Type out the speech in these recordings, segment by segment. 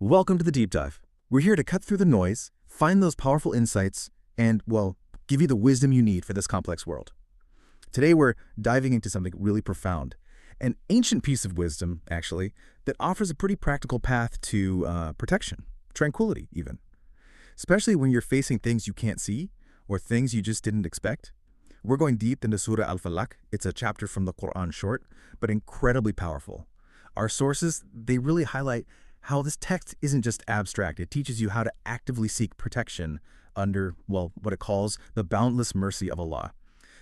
Welcome to the Deep Dive. We're here to cut through the noise, find those powerful insights, and, well, give you the wisdom you need for this complex world. Today we're diving into something really profound, an ancient piece of wisdom, actually, that offers a pretty practical path to protection, tranquility even. Especially when you're facing things you can't see or things you just didn't expect. We're going deep into Surah Al-Falaq. It's a chapter from the Qur'an, short, but incredibly powerful. Our sources, they really highlight how this text isn't just abstract. It teaches you how to actively seek protection under, well, what it calls the boundless mercy of Allah.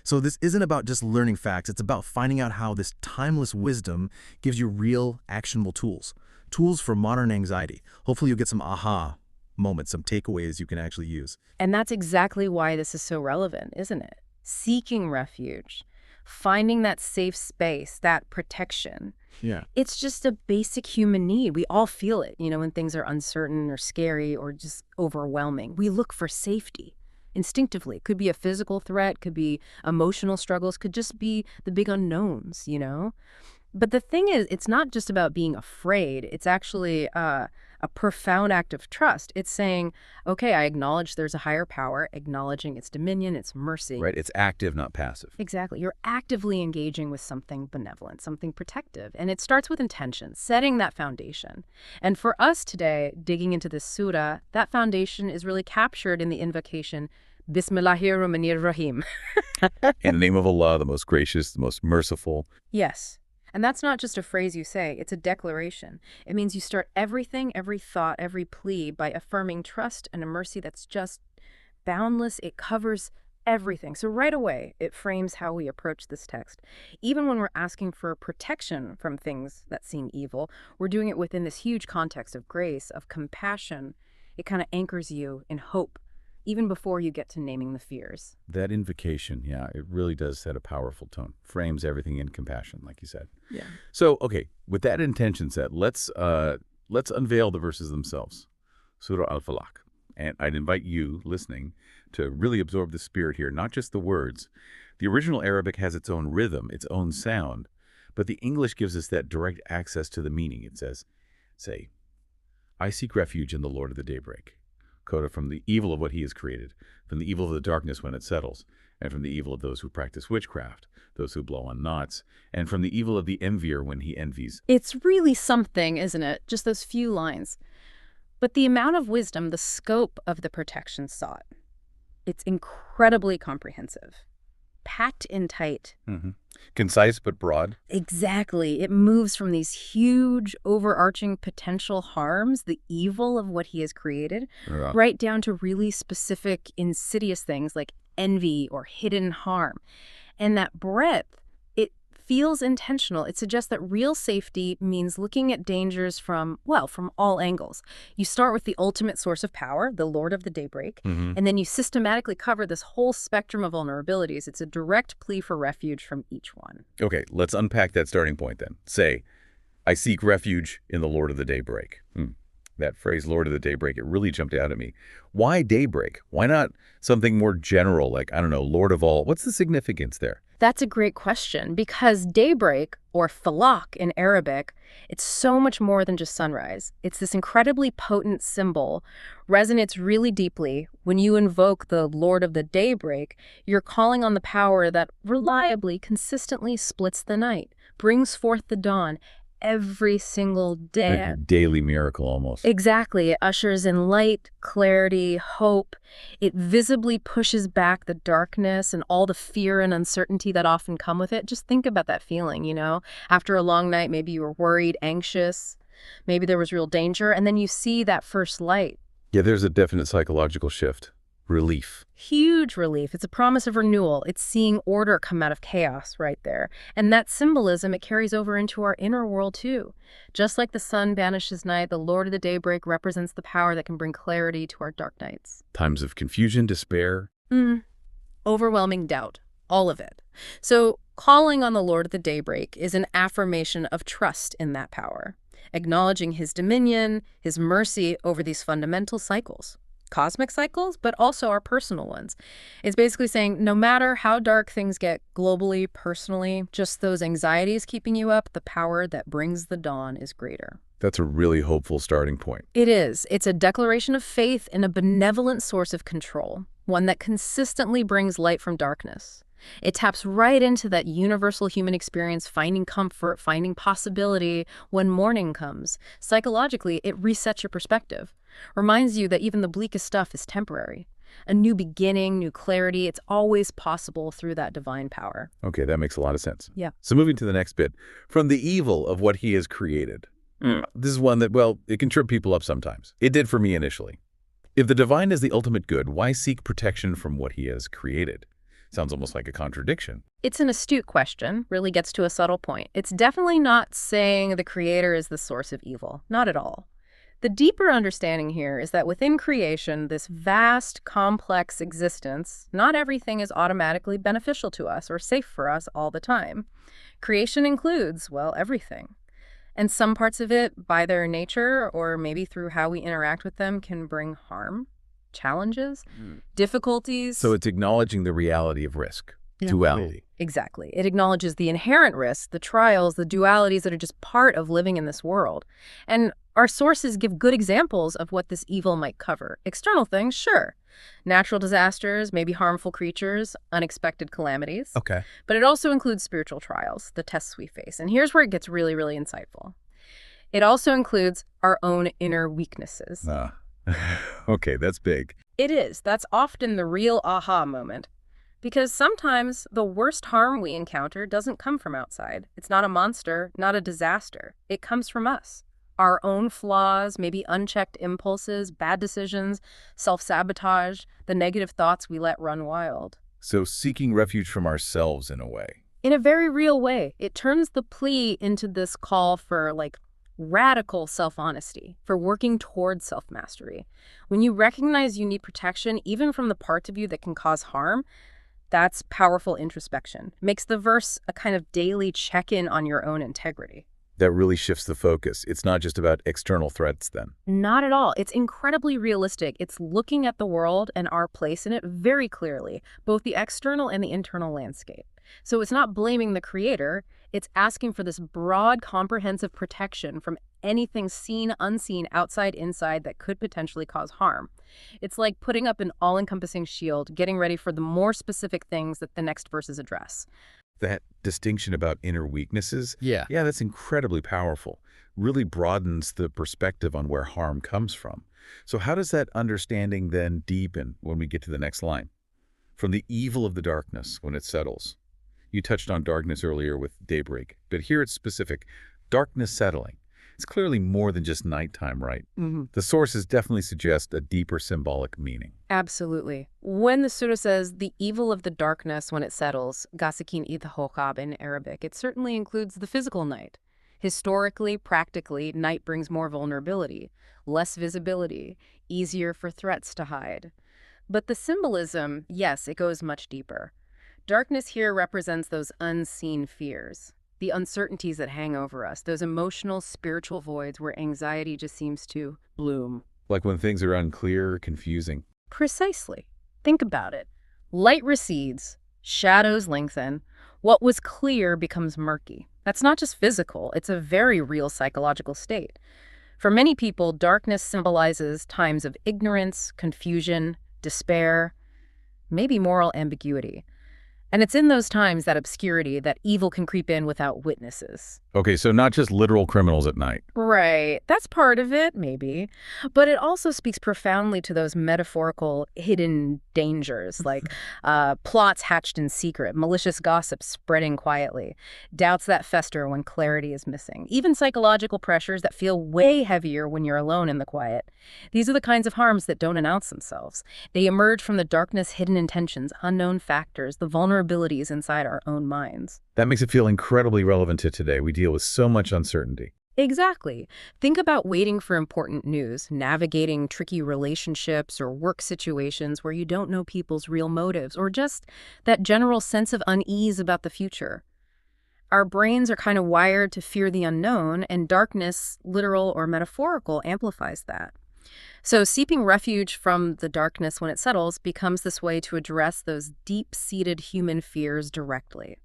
So this isn't about just learning facts. It's about finding out how this timeless wisdom gives you real, actionable tools. Tools for modern anxiety. Hopefully you'll get some aha moments, some takeaways you can actually use. And that's exactly why this is so relevant, isn't it? Seeking refuge, finding that safe space, that protection. Yeah. It's just a basic human need. We all feel it, when things are uncertain or scary or just overwhelming. We look for safety instinctively. It could be a physical threat, could be emotional struggles, could just be the big unknowns, But the thing is, it's not just about being afraid. It's actually a profound act of trust. It's saying, okay, I acknowledge there's a higher power, acknowledging its dominion, its mercy. Right, it's active, not passive. Exactly. You're actively engaging with something benevolent, something protective. And it starts with intention, setting that foundation. And for us today, digging into this surah, that foundation is really captured in the invocation, Bismillahir-Rahmanir-Rahim. In the name of Allah, the most gracious, the most merciful. Yes. And that's not just a phrase you say, it's a declaration. It means you start everything, every thought, every plea by affirming trust and a mercy that's just boundless. It covers everything. So right away, it frames how we approach this text. Even when we're asking for protection from things that seem evil, we're doing it within this huge context of grace, of compassion. It kind of anchors you in hope, even before you get to naming the fears. That invocation, yeah, it really does set a powerful tone. Frames everything in compassion, like you said. Yeah. So, okay, with that intention set, let's unveil the verses themselves. Surah Al-Falaq. And I'd invite you, listening, to really absorb the spirit here, not just the words. The original Arabic has its own rhythm, its own sound, but the English gives us that direct access to the meaning. It says, say, I seek refuge in the Lord of the Daybreak. Coda, from the evil of what he has created, from the evil of the darkness when it settles, and from the evil of those who practice witchcraft, those who blow on knots, and from the evil of the envier when he envies. It's really something, isn't it? Just those few lines. But the amount of wisdom, the scope of the protection sought, it's incredibly comprehensive. Packed in tight. Mm-hmm. Concise but broad. Exactly. It moves from these huge, overarching potential harms, the evil of what he has created, right down to really specific, insidious things like envy or hidden harm. And that breadth, it feels intentional. It suggests that real safety means looking at dangers from all angles. You start with the ultimate source of power, the Lord of the Daybreak, and then you systematically cover this whole spectrum of vulnerabilities. It's a direct plea for refuge from each one. Okay, let's unpack that starting point then. Say, I seek refuge in the Lord of the Daybreak. That phrase, Lord of the Daybreak, it really jumped out at me. Why daybreak? Why not something more general, like, I don't know, Lord of all? What's the significance there? That's a great question, because daybreak, or falaq in Arabic, it's so much more than just sunrise. It's this incredibly potent symbol, resonates really deeply. When you invoke the Lord of the Daybreak, you're calling on the power that reliably, consistently splits the night, brings forth the dawn, every single day. Like a daily miracle almost. Exactly. It ushers in light, clarity, hope. It visibly pushes back the darkness and all the fear and uncertainty that often come with it. Just think about that feeling, After a long night, maybe you were worried, anxious, maybe there was real danger, and then you see that first light. Yeah, there's a definite psychological shift. Relief. Huge relief. It's a promise of renewal. It's seeing order come out of chaos right there. And that symbolism, it carries over into our inner world too. Just like the sun banishes night, the Lord of the Daybreak represents the power that can bring clarity to our dark nights. Times of confusion, despair. Overwhelming doubt. All of it. So calling on the Lord of the Daybreak is an affirmation of trust in that power, acknowledging his dominion, his mercy over these fundamental cycles. Cosmic cycles, but also our personal ones. It's basically saying no matter how dark things get globally, personally, just those anxieties keeping you up, the power that brings the dawn is greater. That's a really hopeful starting point. It is. It's a declaration of faith in a benevolent source of control, one that consistently brings light from darkness. It taps right into that universal human experience, finding comfort, finding possibility when morning comes. Psychologically, it resets your perspective, reminds you that even the bleakest stuff is temporary. A new beginning, new clarity, it's always possible through that divine power. Okay, that makes a lot of sense. Yeah. So moving to the next bit, from the evil of what he has created. This is one that, well, it can trip people up sometimes. It did for me initially. If the divine is the ultimate good, why seek protection from what he has created? Sounds almost like a contradiction. It's an astute question, really gets to a subtle point. It's definitely not saying the creator is the source of evil. Not at all. The deeper understanding here is that within creation, this vast, complex existence, not everything is automatically beneficial to us or safe for us all the time. Creation includes, well, everything. And some parts of it, by their nature or maybe through how we interact with them, can bring harm, challenges, difficulties. So it's acknowledging the reality of risk, duality. Exactly. It acknowledges the inherent risks, the trials, the dualities that are just part of living in this world. And our sources give good examples of what this evil might cover. External things, sure. Natural disasters, maybe harmful creatures, unexpected calamities. Okay. But it also includes spiritual trials, the tests we face. And here's where it gets really, really insightful. It also includes our own inner weaknesses. Okay, that's big. It is. That's often the real aha moment. Because sometimes the worst harm we encounter doesn't come from outside. It's not a monster, not a disaster. It comes from us. Our own flaws, maybe unchecked impulses, bad decisions, self-sabotage, the negative thoughts we let run wild. So seeking refuge from ourselves in a way. In a very real way, it turns the plea into this call for, radical self-honesty, for working towards self-mastery. When you recognize you need protection, even from the parts of you that can cause harm, that's powerful introspection. Makes the verse a kind of daily check-in on your own integrity. That really shifts the focus. It's not just about external threats then. Not at all. It's incredibly realistic. It's looking at the world and our place in it very clearly, both the external and the internal landscape. So it's not blaming the creator. It's asking for this broad, comprehensive protection from anything seen, unseen, outside, inside that could potentially cause harm. It's like putting up an all-encompassing shield, getting ready for the more specific things that the next verses address. That distinction about inner weaknesses, Yeah. that's incredibly powerful. Really broadens the perspective on where harm comes from. So how does that understanding then deepen when we get to the next line? From the evil of the darkness when it settles. You touched on darkness earlier with Daybreak, but here it's specific. Darkness settling. It's clearly more than just nighttime, right? The sources definitely suggest a deeper symbolic meaning. Absolutely. When the surah says the evil of the darkness when it settles, gasikin idhokab in Arabic, it certainly includes the physical night. Historically, practically, night brings more vulnerability, less visibility, easier for threats to hide. But the symbolism, yes, it goes much deeper. Darkness here represents those unseen fears, the uncertainties that hang over us, those emotional, spiritual voids where anxiety just seems to bloom. Like when things are unclear, confusing. Precisely. Think about it. Light recedes, shadows lengthen, what was clear becomes murky. That's not just physical, it's a very real psychological state. For many people, darkness symbolizes times of ignorance, confusion, despair, maybe moral ambiguity. And it's in those times, that obscurity, that evil can creep in without witnesses. Okay, so not just literal criminals at night. Right. That's part of it, maybe. But it also speaks profoundly to those metaphorical hidden dangers, like plots hatched in secret, malicious gossip spreading quietly, doubts that fester when clarity is missing, even psychological pressures that feel way heavier when you're alone in the quiet. These are the kinds of harms that don't announce themselves. They emerge from the darkness, hidden intentions, unknown factors, the vulnerabilities inside our own minds. That makes it feel incredibly relevant to today. We deal with so much uncertainty. Exactly. Think about waiting for important news, navigating tricky relationships or work situations where you don't know people's real motives, or just that general sense of unease about the future. Our brains are kind of wired to fear the unknown, and darkness, literal or metaphorical, amplifies that. So seeking refuge from the darkness when it settles becomes this way to address those deep-seated human fears directly.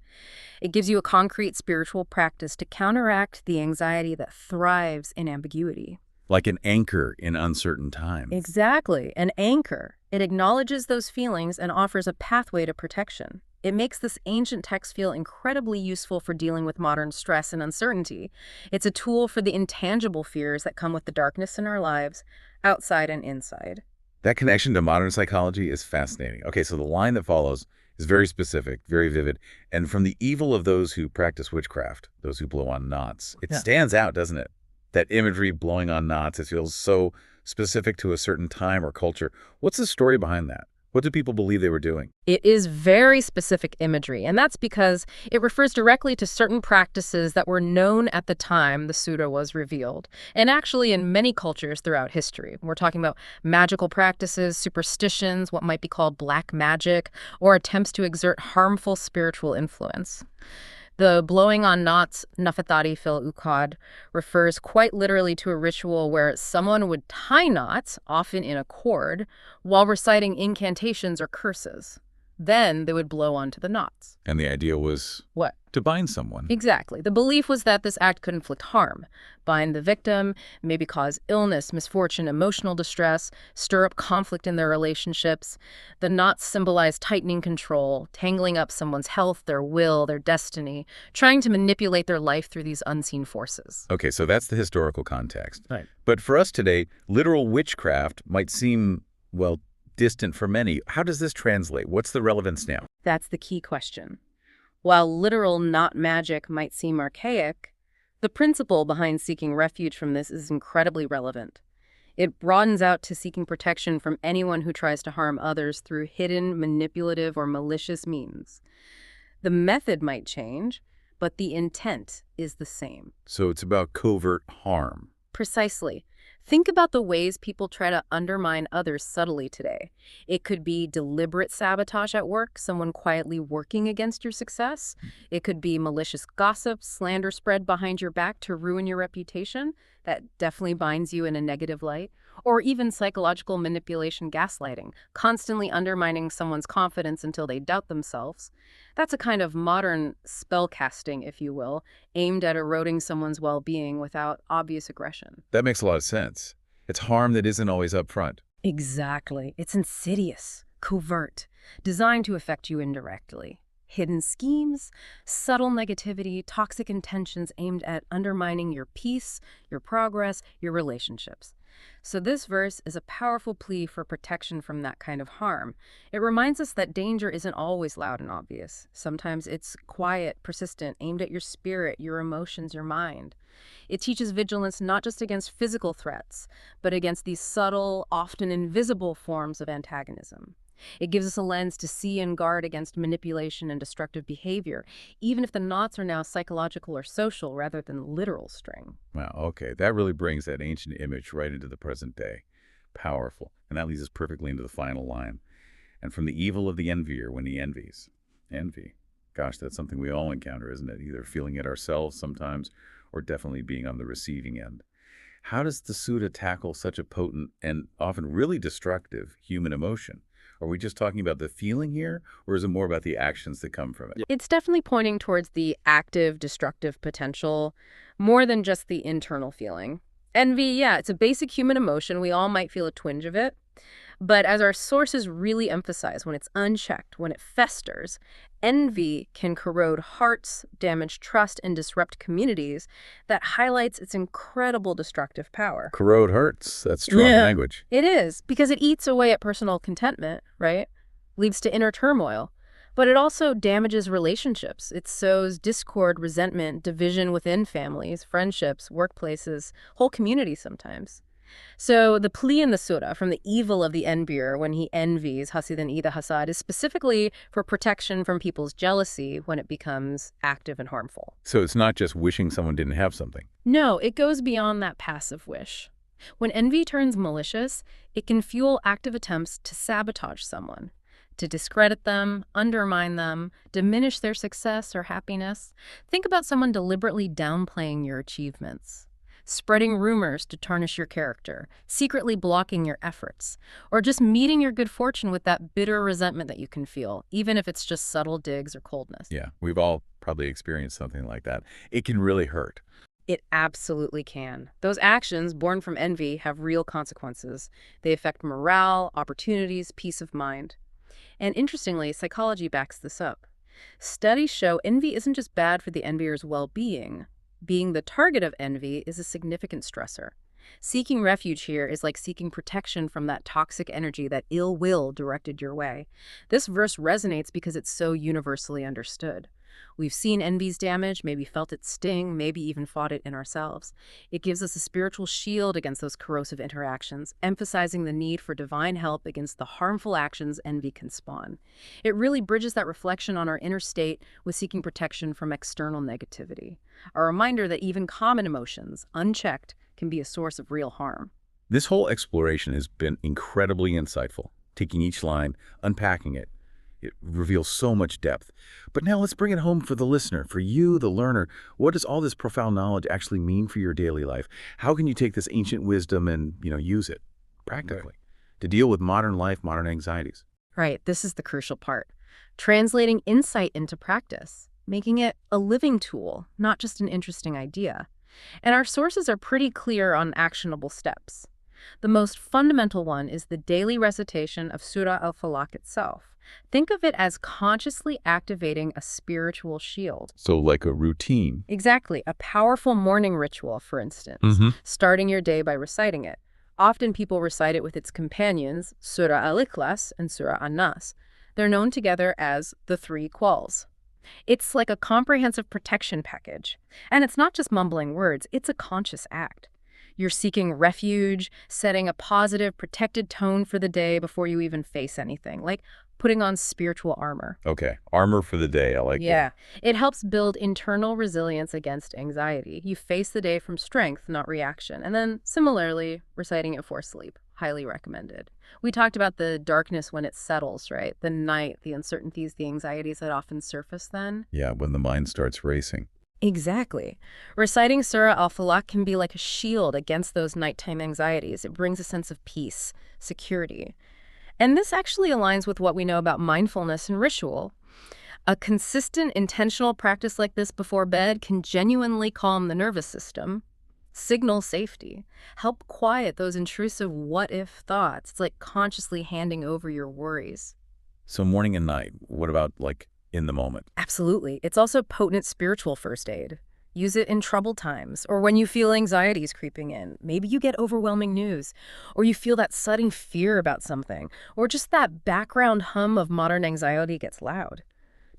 It gives you a concrete spiritual practice to counteract the anxiety that thrives in ambiguity. Like an anchor in uncertain times. Exactly, an anchor. It acknowledges those feelings and offers a pathway to protection. It makes this ancient text feel incredibly useful for dealing with modern stress and uncertainty. It's a tool for the intangible fears that come with the darkness in our lives, outside and inside. That connection to modern psychology is fascinating. Okay, so the line that follows is very specific, very vivid, and from the evil of those who practice witchcraft, those who blow on knots, it stands out, doesn't it? That imagery, blowing on knots, it feels so specific to a certain time or culture. What's the story behind that? What do people believe they were doing? It is very specific imagery, and that's because it refers directly to certain practices that were known at the time the Surah was revealed, and actually in many cultures throughout history. We're talking about magical practices, superstitions, what might be called black magic, or attempts to exert harmful spiritual influence. The blowing on knots, nafatari fil ukad, refers quite literally to a ritual where someone would tie knots, often in a cord, while reciting incantations or curses. Then they would blow onto the knots. And the idea was What? to bind someone. Exactly. The belief was that this act could inflict harm, bind the victim, maybe cause illness, misfortune, emotional distress, stir up conflict in their relationships. The knots symbolize tightening control, tangling up someone's health, their will, their destiny, trying to manipulate their life through these unseen forces. Okay, so that's the historical context. Right. But for us today, literal witchcraft might seem, well, distant for many. How does this translate? What's the relevance now? That's the key question. While literal not magic might seem archaic, the principle behind seeking refuge from this is incredibly relevant. It broadens out to seeking protection from anyone who tries to harm others through hidden, manipulative, or malicious means. The method might change, but the intent is the same. So it's about covert harm. Precisely. Think about the ways people try to undermine others subtly today. It could be deliberate sabotage at work, someone quietly working against your success. It could be malicious gossip, slander spread behind your back to ruin your reputation. That definitely binds you in a negative light. Or even psychological manipulation, gaslighting, constantly undermining someone's confidence until they doubt themselves. That's a kind of modern spellcasting, if you will, aimed at eroding someone's well-being without obvious aggression. That makes a lot of sense. It's harm that isn't always upfront. Exactly. It's insidious, covert, designed to affect you indirectly. Hidden schemes, subtle negativity, toxic intentions aimed at undermining your peace, your progress, your relationships. So this verse is a powerful plea for protection from that kind of harm. It reminds us that danger isn't always loud and obvious. Sometimes it's quiet, persistent, aimed at your spirit, your emotions, your mind. It teaches vigilance not just against physical threats, but against these subtle, often invisible forms of antagonism. It gives us a lens to see and guard against manipulation and destructive behavior, even if the knots are now psychological or social rather than literal string. Wow, okay. That really brings that ancient image right into the present day. Powerful. And that leads us perfectly into the final line. And from the evil of the envier when he envies. Envy. Gosh, that's something we all encounter, isn't it? Either feeling it ourselves sometimes or definitely being on the receiving end. How does the Surah tackle such a potent and often really destructive human emotion? Are we just talking about the feeling here, or is it more about the actions that come from it? It's definitely pointing towards the active, destructive potential, more than just the internal feeling. Envy, yeah, it's a basic human emotion. We all might feel a twinge of it. But as our sources really emphasize, when it's unchecked, when it festers, envy can corrode hearts, damage trust, and disrupt communities. That highlights its incredible destructive power. Corrode hurts. That's strong language. It is, because it eats away at personal contentment, right? Leads to inner turmoil. But it also damages relationships. It sows discord, resentment, division within families, friendships, workplaces, whole communities sometimes. So the plea in the surah from the evil of the envier when he envies hasidan ida hasad is specifically for protection from people's jealousy when it becomes active and harmful. So it's not just wishing someone didn't have something. No, it goes beyond that passive wish. When envy turns malicious, it can fuel active attempts to sabotage someone, to discredit them, undermine them, diminish their success or happiness. Think about someone deliberately downplaying your achievements. spreading rumors to tarnish your character, secretly blocking your efforts, or just meeting your good fortune with that bitter resentment that you can feel, even if it's just subtle digs or coldness. Yeah, we've all probably experienced something like that. It can really hurt. It absolutely can. Those actions born from envy have real consequences. They affect morale, opportunities, peace of mind. And interestingly, psychology backs this up. Studies show envy isn't just bad for the envier's well-being. Being the target of envy is a significant stressor. Seeking refuge here is like seeking protection from that toxic energy, that ill will directed your way. This verse resonates because it's so universally understood. We've seen envy's damage, maybe felt its sting, maybe even fought it in ourselves. It gives us a spiritual shield against those corrosive interactions, emphasizing the need for divine help against the harmful actions envy can spawn. It really bridges that reflection on our inner state with seeking protection from external negativity. A reminder that even common emotions, unchecked, can be a source of real harm. This whole exploration has been incredibly insightful, taking each line, unpacking it. It reveals so much depth. But now let's bring it home for the listener, for you, the learner. What does all this profound knowledge actually mean for your daily life? How can you take this ancient wisdom and, use it practically to deal with modern life, modern anxieties? Right, this is the crucial part. Translating insight into practice, making it a living tool, not just an interesting idea. And our sources are pretty clear on actionable steps. The most fundamental one is the daily recitation of Surah Al-Falaq itself. Think of it as consciously activating a spiritual shield. So like a routine. Exactly. A powerful morning ritual, for instance, starting your day by reciting it. Often people recite it with its companions, Surah Al-Ikhlas and Surah An-Nas. They're known together as the three quals. It's like a comprehensive protection package. And it's not just mumbling words, it's a conscious act. You're seeking refuge, setting a positive, protected tone for the day before you even face anything, like putting on spiritual armor. Okay, armor for the day. I like that. Yeah, it helps build internal resilience against anxiety. You face the day from strength, not reaction. And then, similarly, reciting it before sleep. Highly recommended. We talked about the darkness when it settles, right? The night, the uncertainties, the anxieties that often surface then. Yeah, when the mind starts racing. Exactly. Reciting Surah Al-Falaq can be like a shield against those nighttime anxieties. It brings a sense of peace, security. And this actually aligns with what we know about mindfulness and ritual. A consistent, intentional practice like this before bed can genuinely calm the nervous system, signal safety, help quiet those intrusive what-if thoughts. It's like consciously handing over your worries. So morning and night, what about in the moment? Absolutely. It's also potent spiritual first aid. Use it in troubled times or when you feel anxieties creeping in. Maybe you get overwhelming news or you feel that sudden fear about something or just that background hum of modern anxiety gets loud.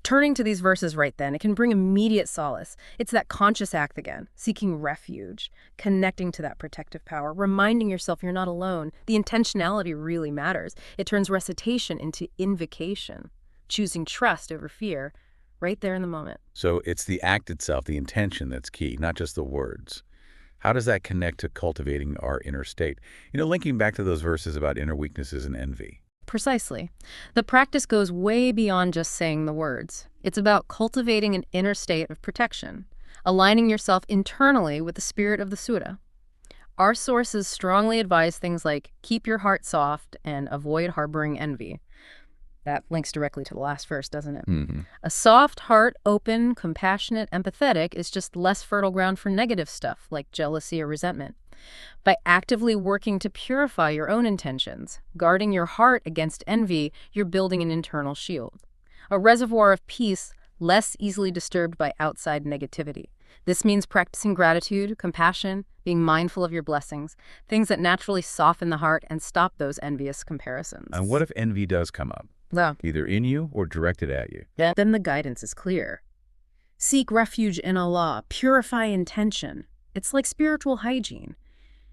Turning to these verses right then, it can bring immediate solace. It's that conscious act again, seeking refuge, connecting to that protective power, reminding yourself you're not alone. The intentionality really matters. It turns recitation into invocation, choosing trust over fear, right there in the moment. So it's the act itself, the intention that's key, not just the words. How does that connect to cultivating our inner state? Linking back to those verses about inner weaknesses and envy. Precisely. The practice goes way beyond just saying the words. It's about cultivating an inner state of protection, aligning yourself internally with the spirit of the surah. Our sources strongly advise things like keep your heart soft and avoid harboring envy. That links directly to the last verse, doesn't it? A soft heart, open, compassionate, empathetic, is just less fertile ground for negative stuff like jealousy or resentment. By actively working to purify your own intentions, guarding your heart against envy, you're building an internal shield. A reservoir of peace, less easily disturbed by outside negativity. This means practicing gratitude, compassion, being mindful of your blessings, things that naturally soften the heart and stop those envious comparisons. And what if envy does come up? Well, Either in you or directed at you. then the guidance is clear. Seek refuge in Allah, purify intention. It's like spiritual hygiene.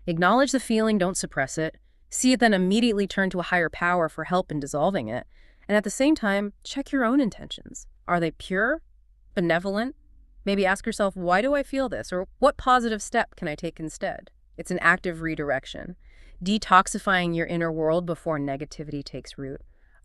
Acknowledge the feeling, don't suppress it. See it, then immediately turn to a higher power for help in dissolving it. And at the same time, check your own intentions. Are they pure? Benevolent? Maybe ask yourself, why do I feel this? Or what positive step can I take instead? It's an active redirection. Detoxifying your inner world before negativity takes root.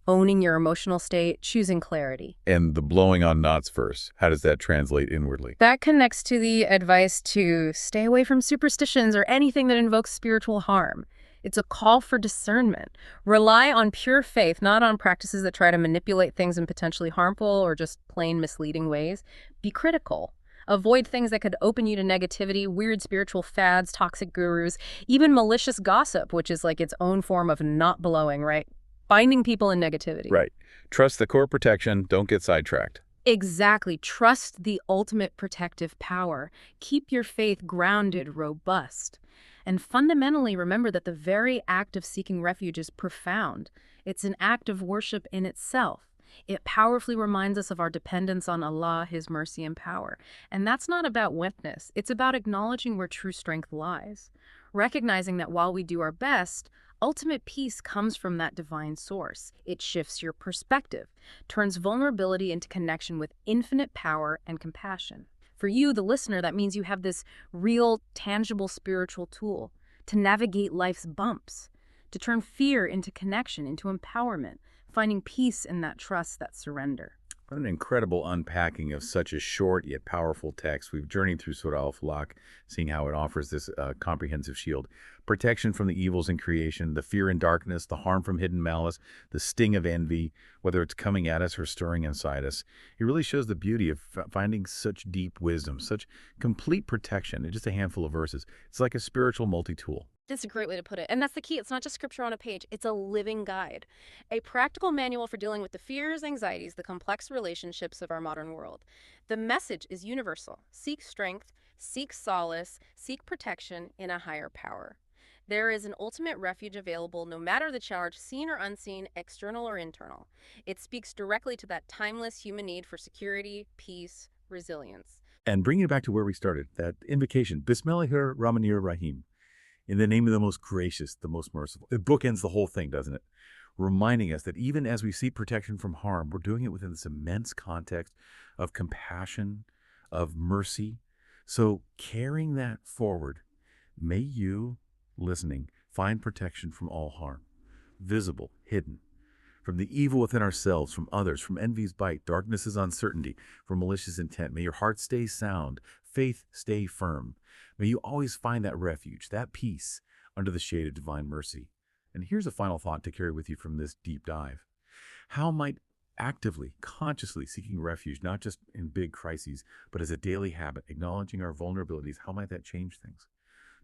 owning your emotional state, choosing clarity. And the blowing on knots first, how does that translate inwardly? That connects to the advice to stay away from superstitions or anything that invokes spiritual harm. It's a call for discernment. Rely on pure faith, not on practices that try to manipulate things in potentially harmful or just plain misleading ways. Be critical. Avoid things that could open you to negativity, weird spiritual fads, toxic gurus, even malicious gossip, which is like its own form of not blowing, right? Binding people in negativity. Right. Trust the core protection. Don't get sidetracked. Exactly. Trust the ultimate protective power. Keep your faith grounded, robust. And fundamentally, remember that the very act of seeking refuge is profound. It's an act of worship in itself. It powerfully reminds us of our dependence on Allah, His mercy and power. And that's not about weakness. It's about acknowledging where true strength lies. Recognizing that while we do our best, ultimate peace comes from that divine source. It shifts your perspective, turns vulnerability into connection with infinite power and compassion. For you, the listener, that means you have this real, tangible spiritual tool to navigate life's bumps, to turn fear into connection, into empowerment, finding peace in that trust, that surrender. What an incredible unpacking of such a short yet powerful text. We've journeyed through Surah Al-Falaq, seeing how it offers this comprehensive shield. Protection from the evils in creation, the fear in darkness, the harm from hidden malice, the sting of envy, whether it's coming at us or stirring inside us. It really shows the beauty of finding such deep wisdom, such complete protection in just a handful of verses. It's like a spiritual multi-tool. That's a great way to put it. And that's the key. It's not just scripture on a page. It's a living guide, a practical manual for dealing with the fears, anxieties, the complex relationships of our modern world. The message is universal. Seek strength, seek solace, seek protection in a higher power. There is an ultimate refuge available no matter the challenge, seen or unseen, external or internal. It speaks directly to that timeless human need for security, peace, resilience. And bringing it back to where we started, that invocation, Bismillahir Rahmanir Rahim. In the name of the most gracious, the most merciful. It bookends the whole thing, doesn't it? Reminding us that even as we seek protection from harm, we're doing it within this immense context of compassion, of mercy. So carrying that forward, may you, listening, find protection from all harm, visible, hidden, from the evil within ourselves, from others, from envy's bite, darkness's uncertainty, from malicious intent. May your heart stay sound, faith stay firm. May you always find that refuge, that peace, under the shade of divine mercy. And here's a final thought to carry with you from this deep dive. How might actively, consciously seeking refuge, not just in big crises, but as a daily habit, acknowledging our vulnerabilities, how might that change things?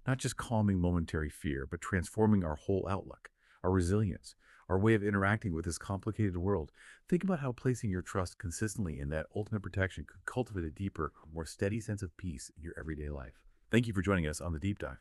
Not just calming momentary fear, but transforming our whole outlook, our resilience, our way of interacting with this complicated world. Think about how placing your trust consistently in that ultimate protection could cultivate a deeper, more steady sense of peace in your everyday life. Thank you for joining us on The Deep Dive.